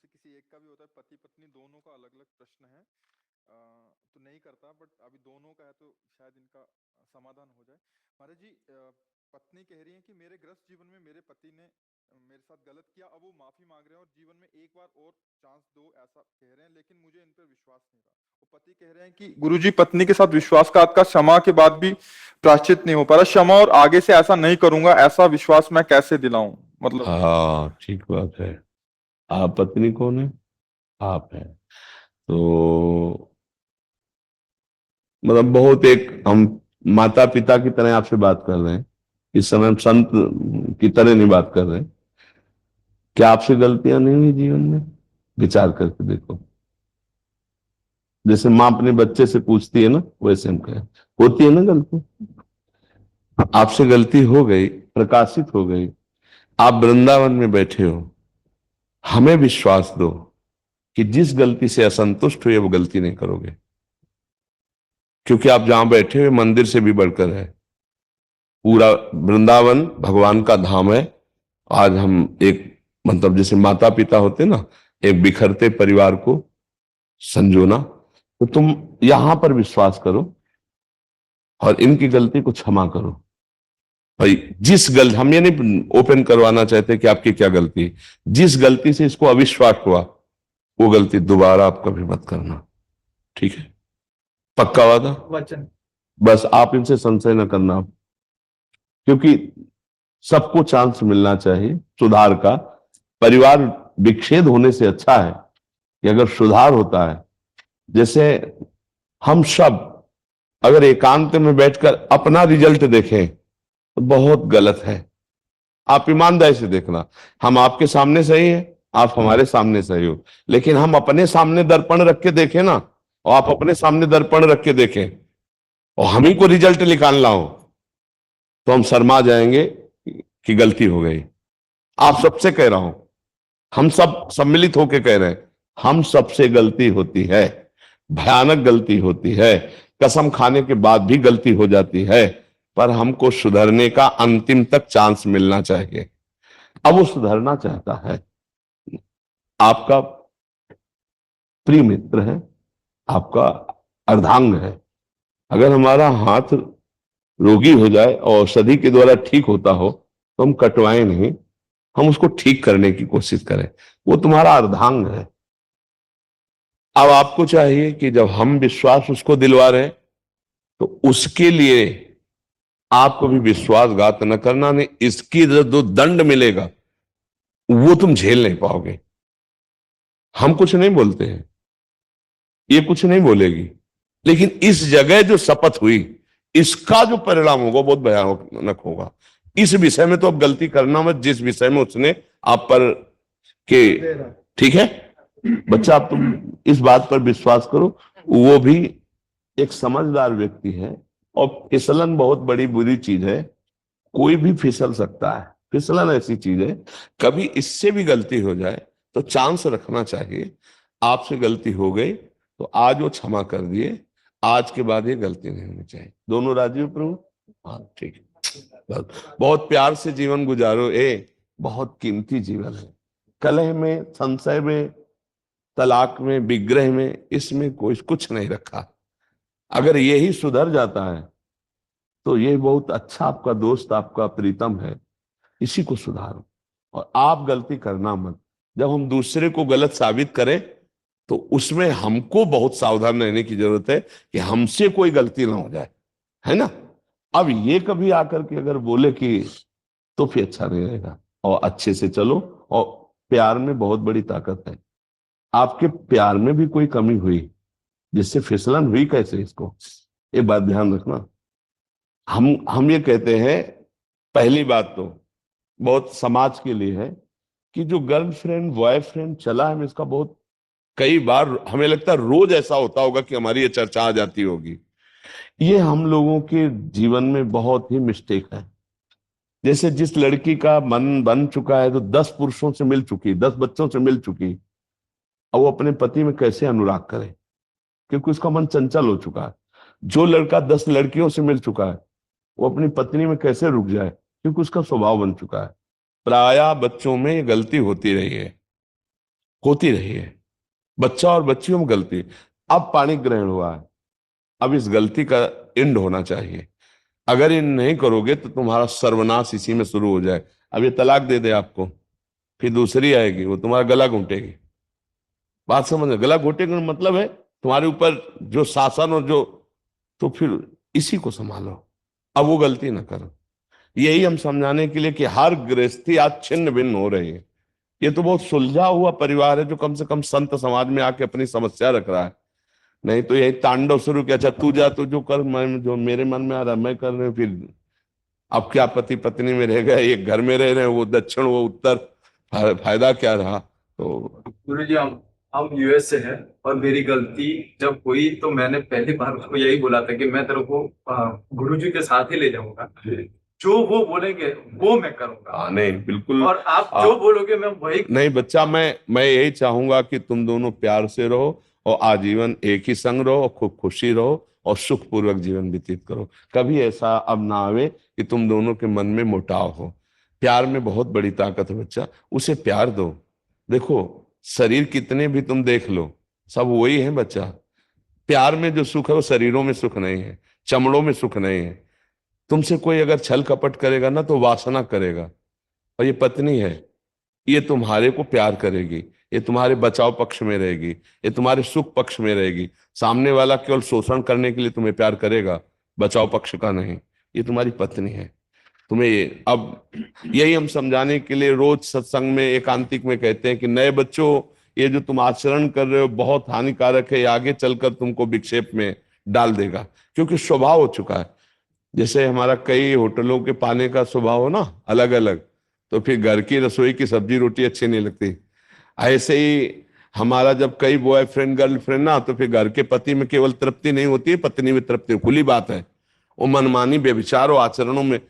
से किसी एक का भी होता है, पति पत्नी दोनों का अलग अलग प्रश्न है, तो नहीं करता, बट अभी दोनों का है तो शायद इनका समाधान हो जाए। महाराज जी, पत्नी कह रही है कि मेरे गृहस्थ जीवन में मेरे पति ने मेरे साथ गलत किया, अब वो माफी मांग रहे हैं और जीवन में एक बार और चांस दो ऐसा कह रहे हैं, लेकिन मुझे इन पर विश्वास नहीं रहा। वो पति कह रहे हैं कि गुरुजी, पत्नी के साथ विश्वासघात का क्षमा के बाद भी प्रायश्चित नहीं हो पा रहा, क्षमा और आगे से ऐसा नहीं करूंगा, ऐसा विश्वास मैं कैसे दिलाऊं? मतलब हाँ, ठीक बात है। आप पत्नी कौन है? आप हैं। तो मतलब बहुत एक हम माता पिता की तरह आपसे बात कर रहे हैं, इस समय हम संत की तरह नहीं बात कर रहे हैं। क्या आपसे गलतियां नहीं हुई जीवन में? विचार करके देखो। जैसे माँ अपने बच्चे से पूछती है ना, वैसे हम कहें होती है ना गलती। आपसे गलती हो गई, प्रकाशित हो गई, आप वृंदावन में बैठे हो, हमें विश्वास दो कि जिस गलती से असंतुष्ट हुए वो गलती नहीं करोगे, क्योंकि आप जहां बैठे हुए मंदिर से भी बढ़कर है। पूरा वृंदावन भगवान का धाम है। आज हम एक मतलब जैसे माता पिता होते ना, एक बिखरते परिवार को संजोना, तो तुम यहां पर विश्वास करो और इनकी गलती को क्षमा करो। भाई जिस गलती, हम ये नहीं ओपन करवाना चाहते कि आपकी क्या गलती है, जिस गलती से इसको अविश्वास हुआ वो गलती दोबारा आप कभी मत करना। ठीक है? पक्का वादा? वचन। बस आप इनसे संशय न करना, क्योंकि सबको चांस मिलना चाहिए सुधार का। परिवार विच्छेद होने से अच्छा है कि अगर सुधार होता है। जैसे हम सब अगर एकांत में बैठकर अपना रिजल्ट देखें तो बहुत गलत है। आप ईमानदारी से देखना, हम आपके सामने सही है, आप हमारे सामने सही हो, लेकिन हम अपने सामने दर्पण रख के देखें ना, और आप अपने सामने दर्पण रख के देखें और हम ही को रिजल्ट निकालना हो, तो हम शर्मा जाएंगे कि गलती हो गई। आप सबसे कह रहा हूं, हम सब सम्मिलित होकर कह रहे हैं, हम सबसे गलती होती है, भयानक गलती होती है, कसम खाने के बाद भी गलती हो जाती है, पर हमको सुधरने का अंतिम तक चांस मिलना चाहिए। अब वो सुधरना चाहता है, आपका प्रिय मित्र है, आपका अर्धांग है। अगर हमारा हाथ रोगी हो जाए और औषधि के द्वारा ठीक होता हो तो हम कटवाएं नहीं, हम उसको ठीक करने की कोशिश करें। वो तुम्हारा अर्धांग है। अब आपको चाहिए कि जब हम विश्वास उसको दिलवा रहे हैं तो उसके लिए आपको भी विश्वासघात न करना, नहीं इसकी जो दंड मिलेगा वो तुम झेल नहीं पाओगे। हम कुछ नहीं बोलते हैं, ये कुछ नहीं बोलेगी, लेकिन इस जगह जो शपथ हुई इसका जो परिणाम होगा बहुत भयानक होगा। इस विषय में तो अब गलती करना मत, जिस विषय में उसने आप पर के, ठीक है बच्चा, आप तुम इस बात पर विश्वास करो। वो भी एक समझदार व्यक्ति है, और फिसलन बहुत बड़ी बुरी चीज है, कोई भी फिसल सकता है। फिसलन ऐसी चीज है, कभी इससे भी गलती हो जाए तो चांस रखना चाहिए। आपसे गलती हो गई तो आज वो क्षमा कर दिए, आज के बाद ये गलती नहीं होनी चाहिए। दोनों राजी हो प्रभु? हाँ, ठीक है। बस बहुत प्यार से जीवन गुजारो, बहुत कीमती जीवन है। कलह में, संशय में, तलाक में, विग्रह में, इसमें कोई कुछ नहीं रखा। अगर यही सुधर जाता है तो ये बहुत अच्छा आपका दोस्त, आपका प्रीतम है, इसी को सुधारो और आप गलती करना मत। जब हम दूसरे को गलत साबित करें तो उसमें हमको बहुत सावधान रहने की जरूरत है कि हमसे कोई गलती ना हो जाए, है ना? अब ये कभी आकर के अगर बोले कि, तो फिर अच्छा नहीं रहेगा। और अच्छे से चलो, और प्यार में बहुत बड़ी ताकत है। आपके प्यार में भी कोई कमी हुई जिससे फिसलन हुई, कैसे, इसको एक बात ध्यान रखना। हम ये कहते हैं, पहली बात तो बहुत समाज के लिए है कि जो गर्लफ्रेंड बॉयफ्रेंड चला है, इसका बहुत कई बार हमें लगता है रोज ऐसा होता होगा कि हमारी ये चर्चा आ जाती होगी। ये हम लोगों के जीवन में बहुत ही मिस्टेक है। जैसे जिस लड़की का मन बन चुका है, तो 10 पुरुषों से मिल चुकी, 10 बच्चों से मिल चुकी, अब वो अपने पति में कैसे अनुराग करे, क्योंकि उसका मन चंचल हो चुका है। जो लड़का 10 लड़कियों से मिल चुका है, वो अपनी पत्नी में कैसे रुक जाए, क्योंकि उसका स्वभाव बन चुका है। प्रायः बच्चों में ये गलती होती रही है। होती रही है। बच्चा और बच्चियों में गलती, अब पाणी ग्रहण हुआ है, अब इस गलती का एंड होना चाहिए। अगर ये नहीं करोगे तो तुम्हारा सर्वनाश इसी में शुरू हो जाए। अब ये तलाक दे दे आपको, फिर दूसरी आएगी, वो तुम्हारा गला घोंटेगी। बात समझ, गला घोंटेगा मतलब है तुम्हारे ऊपर जो शासन और जो, तो फिर इसी को संभालो, अब वो गलती ना करो। यही हम समझाने के लिए कि हर गृहस्थी आज छिन्न भिन्न हो रही है। ये तो बहुत सुलझा हुआ परिवार है जो कम से कम संत समाज में आके अपनी समस्या रख रहा है। नहीं तो यही तांडव शुरू किया, अच्छा तू जा, तू जो कर, मैं जो मेरे मन में आ रहा है मैं कर रहे हूं। फिर अब क्या पति पत्नी में रह गए, एक घर में रह रहे हैं, वो दक्षिण वो उत्तर, फायदा क्या रहा। तो गुरु जी, हम यूएस से हैं और मेरी गलती जब हुई तो मैंने पहली बार उसको यही बोला था कि मैं तेरे को गुरु जी के साथ ही ले जाऊंगा, जो वो बोलेंगे वो मैं करूंगा। नहीं बिल्कुल, और आप जो बोलोगे मैं वही। नहीं बच्चा, मैं यही चाहूंगा कि तुम दोनों प्यार से रहो और आजीवन एक ही संग रहो और खूब खुशी रहो और सुखपूर्वक जीवन व्यतीत करो। कभी ऐसा अब ना आवे कि तुम दोनों के मन में मुटाव हो। प्यार में बहुत बड़ी ताकत है बच्चा, उसे प्यार दो। देखो शरीर कितने भी तुम देख लो, सब वही है बच्चा। प्यार में जो सुख है वो शरीरों में सुख नहीं है, चमड़ों में सुख नहीं है। तुमसे कोई अगर छल कपट करेगा ना तो वासना करेगा। और ये पत्नी है, ये तुम्हारे को प्यार करेगी, ये तुम्हारे बचाव पक्ष में रहेगी, ये तुम्हारे सुख पक्ष में रहेगी। सामने वाला केवल शोषण करने के लिए तुम्हें प्यार करेगा, बचाव पक्ष का नहीं। ये तुम्हारी पत्नी है। तुम्हें अब यही हम समझाने के लिए रोज सत्संग में एकांतिक में कहते हैं कि नए बच्चों, ये जो तुम आचरण कर रहे हो बहुत हानिकारक है, ये आगे चलकर तुमको विक्षेप में डाल देगा, क्योंकि स्वभाव हो चुका है। जैसे हमारा कई होटलों के पाने का स्वभाव हो ना अलग अलग, तो फिर घर की रसोई की सब्जी रोटी अच्छी नहीं लगती। ऐसे ही हमारा जब कई बॉयफ्रेंड गर्लफ्रेंड ना, तो फिर घर के पति में केवल तृप्ति नहीं होती है, पत्नी में तृप्ति, खुली बात है। वो मनमानी व्यभिचार और आचरणों में